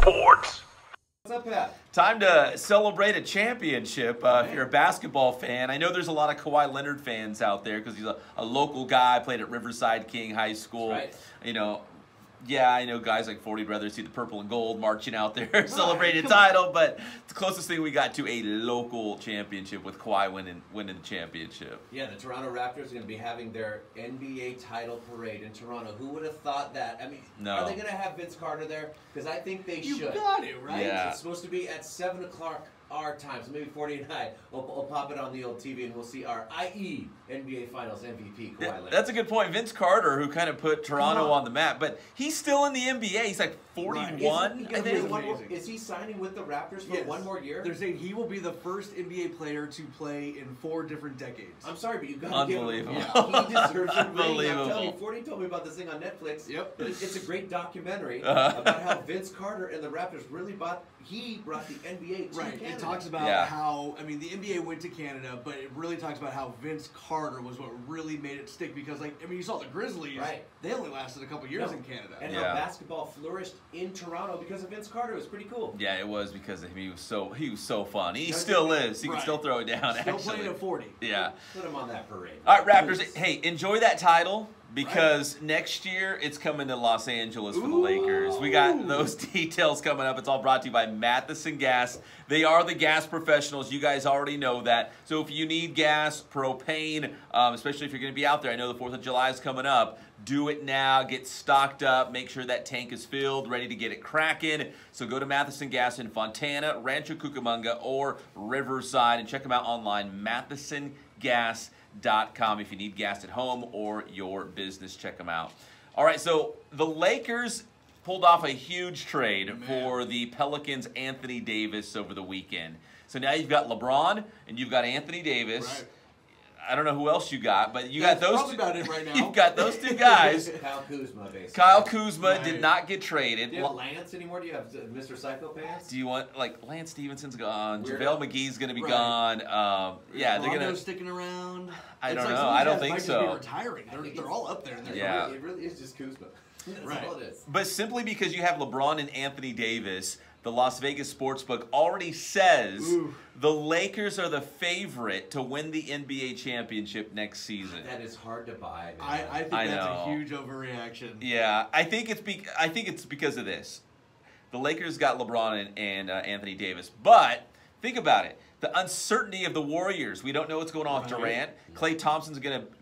Sports. What's up, Pat? Time to celebrate a championship if you're a basketball fan. I know there's a lot of Kawhi Leonard fans out there because he's a local guy, played at Riverside King High School. That's right. You know, yeah, I know guys like 40 would rather see the purple and gold marching out there celebrating a title, but it's the closest thing we got to a local championship with Kawhi winning the championship. Yeah, the Toronto Raptors are going to be having their NBA title parade in Toronto. Who would have thought that? I mean, are they going to have Vince Carter there? Because I think they should. You got it, right? Yeah. It's supposed to be at 7 o'clock our time, so maybe 40 and I will pop it on the old TV and we'll see our IE NBA Finals MVP, Kawhi Leonard. That's a good point. Vince Carter, who kind of put Toronto on the map, but he's still in the NBA. He's like 41, I think. Is he signing with the Raptors for one more year? They're saying he will be the first NBA player to play in 4 different decades. I'm sorry, but you got to give him. Unbelievable. He deserves a ring. Unbelievable. I'm telling you, 40 told me about this thing on Netflix. Yep. It's a great documentary about how Vince Carter and the Raptors really brought the NBA to Canada. It talks about how, I mean, the NBA went to Canada, but it really talks about how Vince Carter was what really made it stick because, like, I mean, you saw the Grizzlies. Right. They only lasted a couple years in Canada. And how basketball flourished in Toronto because of Vince Carter. It was pretty cool. Yeah, it was because of him. He was so fun. He still is. He can still throw it down, Still playing at 40. Yeah. Put him on that parade. All right, Raptors, hey, enjoy that title because next year it's coming to Los Angeles for the Lakers. We got those details coming up. It's all brought to you by Matheson Gas. They are the gas professionals. You guys already know that. So if you need gas, propane, especially if you're going to be out there, I know the 4th of July is coming up. Do it now. Get stocked up. Make sure that tank is filled, ready to get it cracking. So go to Matheson Gas in Fontana, Rancho Cucamonga, or Riverside, and check them out online, mathesongas.com. If you need gas at home or your business, check them out. All right, so the Lakers pulled off a huge trade for the Pelicans' Anthony Davis over the weekend. So now you've got LeBron and you've got Anthony Davis. Right. I don't know who else you got, but you got those two. About it right now. You've got those two guys. Kyle Kuzma, basically. Kyle Kuzma did not get traded. Do you have Lance anymore? Do you have Mr. Psycho Pants? Do you want, like, Lance Stevenson's gone, Weirdo. JaVale McGee's going to be gone. Yeah, they're going to sticking around. I don't know. I don't think so. Be retiring. They're all up there. Yeah. It really is just Kuzma. That's all it is. But simply because you have LeBron and Anthony Davis, the Las Vegas Sportsbook already says the Lakers are the favorite to win the NBA championship next season. That is hard to buy, man. I think that's a huge overreaction. Yeah, I think it's because of this. The Lakers got LeBron and Anthony Davis, but think about it. The uncertainty of the Warriors. We don't know what's going on with Durant. Klay Thompson's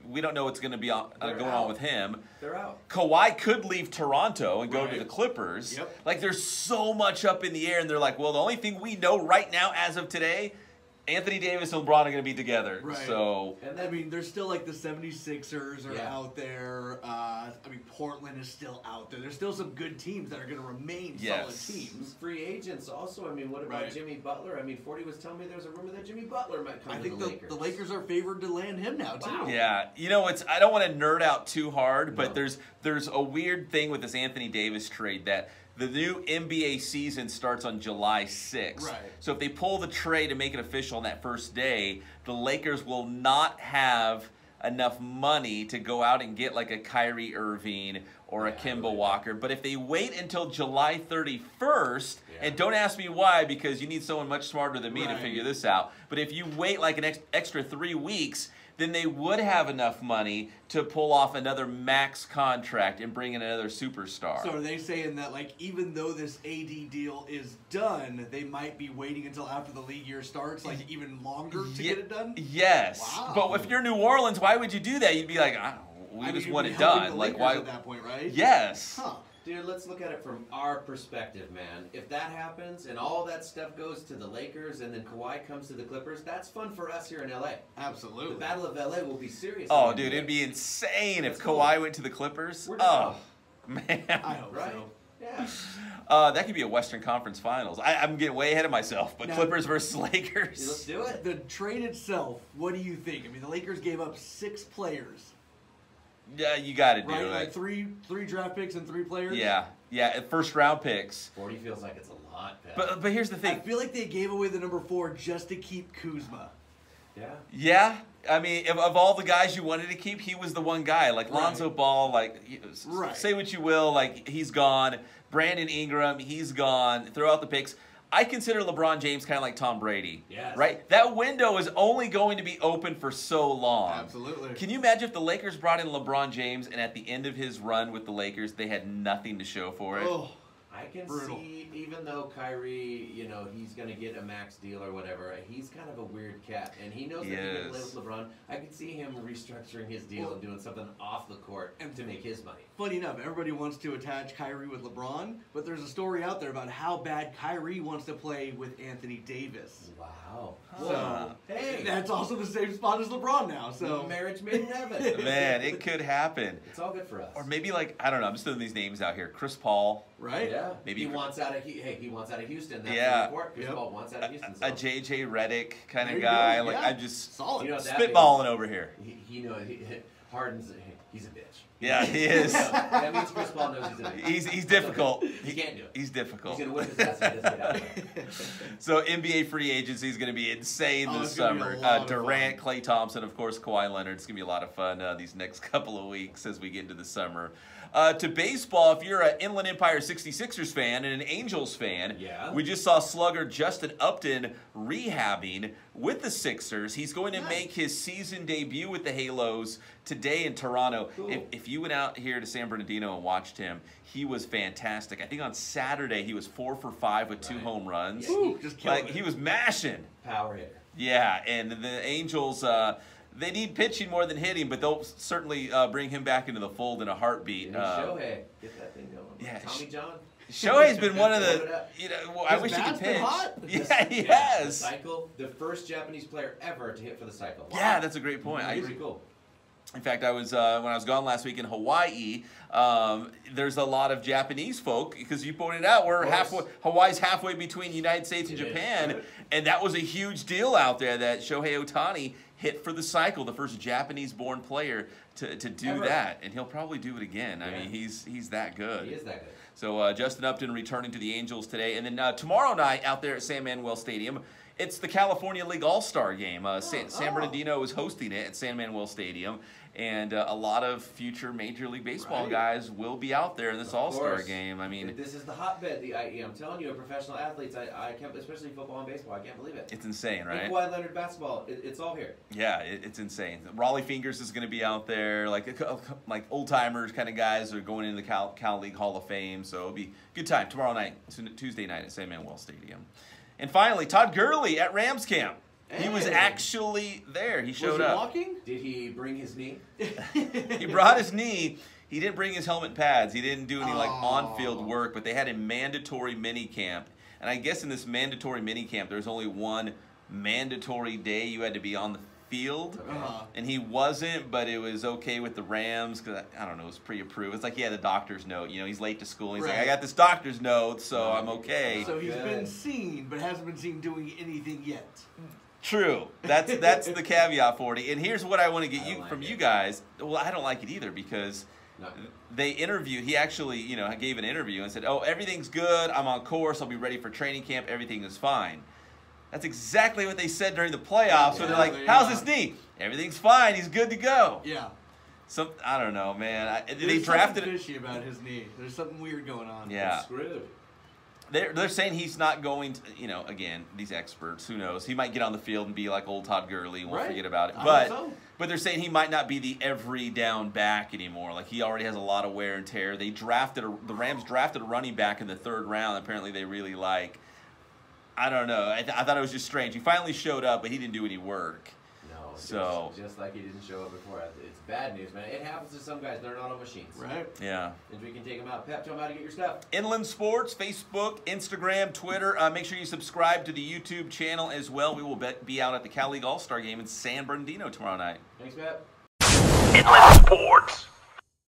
we don't know what's going to be going on with him. They're out. Kawhi could leave Toronto and go to the Clippers. Yep. Like, there's so much up in the air, and they're like, well, the only thing we know right now as of today, Anthony Davis and LeBron are going to be together. Right. So, and I mean, there's still like the 76ers are out there. I mean, Portland is still out there. There's still some good teams that are going to remain solid teams. Free agents also. I mean, what about Jimmy Butler? I mean, 40 was telling me there's a rumor that Jimmy Butler might come to the Lakers. The Lakers are favored to land him now, too. Wow. Yeah. You know, I don't want to nerd out too hard, but there's a weird thing with this Anthony Davis trade that the new NBA season starts on July 6th. Right. So if they pull the trade and make it official on that first day, the Lakers will not have enough money to go out and get like a Kyrie Irving or a Kemba Walker. But if they wait until July 31st, and don't ask me why, because you need someone much smarter than me to figure this out. But if you wait like an extra 3 weeks, then they would have enough money to pull off another max contract and bring in another superstar. So are they saying that, like, even though this AD deal is done, they might be waiting until after the league year starts, like, even longer to get it done? Yes. Wow. But if you're New Orleans, why would you do that? You'd be like, we just want it done. Like, why? At that point, right? Yes. Huh. Dude, let's look at it from our perspective, man. If that happens and all that stuff goes to the Lakers and then Kawhi comes to the Clippers, that's fun for us here in L.A. Absolutely. The Battle of L.A. will be serious. Oh, dude, it'd be insane if Kawhi went to the Clippers. Oh, man. I hope so. Yeah. That could be a Western Conference Finals. I'm getting way ahead of myself, but Clippers versus Lakers. Let's do it. The trade itself, what do you think? I mean, the Lakers gave up 6 players. Yeah, you got to do it. Like three draft picks and 3 players? Yeah, first round picks. 40 feels like it's a lot, Pat. But here's the thing. I feel like they gave away the number 4 just to keep Kuzma. Yeah. Yeah. I mean, of all the guys you wanted to keep, he was the one guy. Like Lonzo Ball, like say what you will, like he's gone. Brandon Ingram, he's gone. Throw out the picks. I consider LeBron James kind of like Tom Brady. Yes. Right? That window is only going to be open for so long. Absolutely. Can you imagine if the Lakers brought in LeBron James and at the end of his run with the Lakers, they had nothing to show for it? Oh. I can see, even though Kyrie, you know, he's going to get a max deal or whatever, he's kind of a weird cat, and he knows that he can live with LeBron. I can see him restructuring his deal and doing something off the court to make his money. Funny enough, everybody wants to attach Kyrie with LeBron, but there's a story out there about how bad Kyrie wants to play with Anthony Davis. Wow. So, hey, that's also the same spot as LeBron now. So marriage made in heaven. Man, it could happen. It's all good for us. Or maybe like, I don't know, I'm just throwing these names out here. Chris Paul. Right? Yeah. Maybe he wants out of he wants out of Houston. That's yeah. the report. Chris Paul wants out of Houston. So. A JJ Redick kind of guy. Like I'm just solid. You know spitballing over here. Harden's he's a bitch. Yeah, he is. That means Chris Paul knows he's a bitch. He's difficult. He can't do it. He's difficult. He's gonna whip his ass if he doesn't get out there. So NBA free agency is going to be insane this summer. Durant, Klay Thompson, of course, Kawhi Leonard. It's going to be a lot of fun these next couple of weeks as we get into the summer. To baseball, if you're an Inland Empire 66ers fan and an Angels fan, we just saw slugger Justin Upton rehabbing with the Sixers. He's going to make his season debut with the Halos today in Toronto. Cool. If you went out here to San Bernardino and watched him, he was fantastic. I think on Saturday he was 4 for 5 with 2 home runs. Yeah, just like he was mashing. Power hitter. Yeah, and the Angels, they need pitching more than hitting, but they'll certainly bring him back into the fold in a heartbeat. Shohei, get that thing going. Yeah, Tommy John. Shohei's been one of the, I wish he could pitch. Yeah, he has. The cycle, the first Japanese player ever to hit for the cycle. Wow. Yeah, that's a great point. Pretty cool. In fact, I was when I was gone last week in Hawaii. There's a lot of Japanese folk because you pointed out we're halfway. Hawaii's halfway between the United States and Japan, and that was a huge deal out there that Shohei Ohtani hit for the cycle, the first Japanese-born player to do that, and he'll probably do it again. I mean, he's that good. He is that good. So Justin Upton returning to the Angels today, and then tomorrow night out there at San Manuel Stadium. It's the California League All-Star Game. San Bernardino is hosting it at San Manuel Stadium, and a lot of future Major League Baseball guys will be out there in this All-Star game. I mean, this is the hotbed, the IE. I'm telling you, professional athletes, I can't, especially football and baseball, I can't believe it. It's insane, right? Kawhi Leonard basketball, it's all here. Yeah, it's insane. Raleigh Fingers is going to be out there, like old-timers kind of guys are going into the Cal League Hall of Fame, so it'll be a good time tomorrow night, Tuesday night at San Manuel Stadium. And finally, Todd Gurley at Rams camp. He was actually there. He showed up. Walking? Did he bring his knee? He brought his knee. He didn't bring his helmet pads. He didn't do any on-field work, but they had a mandatory mini camp. And I guess in this mandatory mini camp, there's only one mandatory day you had to be on the field. And he wasn't, but it was okay with the Rams because, I don't know, it was pre-approved. It's like he had a doctor's note. You know, he's late to school. And he's like, I got this doctor's note, so I'm okay. So he's been seen, but hasn't been seen doing anything yet. True. That's the caveat for it. And here's what I want to get from you guys. Well, I don't like it either because they interviewed. He actually, gave an interview and said, "Oh, everything's good. I'm on course. I'll be ready for training camp. Everything is fine." That's exactly what they said during the playoffs. Where they're like, "How's his knee? Everything's fine. He's good to go." Yeah. I don't know, man. They drafted something fishy about his knee. There's something weird going on. Yeah. It's screwed. They're saying he's not going to, again, these experts, who knows? He might get on the field and be like old Todd Gurley and we'll forget about it. But they're saying he might not be the every down back anymore. Like, he already has a lot of wear and tear. The Rams drafted a running back in the 3rd round. Apparently they really like. I don't know. I thought it was just strange. He finally showed up, but he didn't do any work. No, just like he didn't show up before. It's bad news, man. It happens to some guys. They're not on machines. Right. Yeah. And we can take them out. Pep, tell them how to get your stuff. Inland Sports, Facebook, Instagram, Twitter. Make sure you subscribe to the YouTube channel as well. We will be out at the Cal League All-Star Game in San Bernardino tomorrow night. Thanks, Pep. Inland Sports.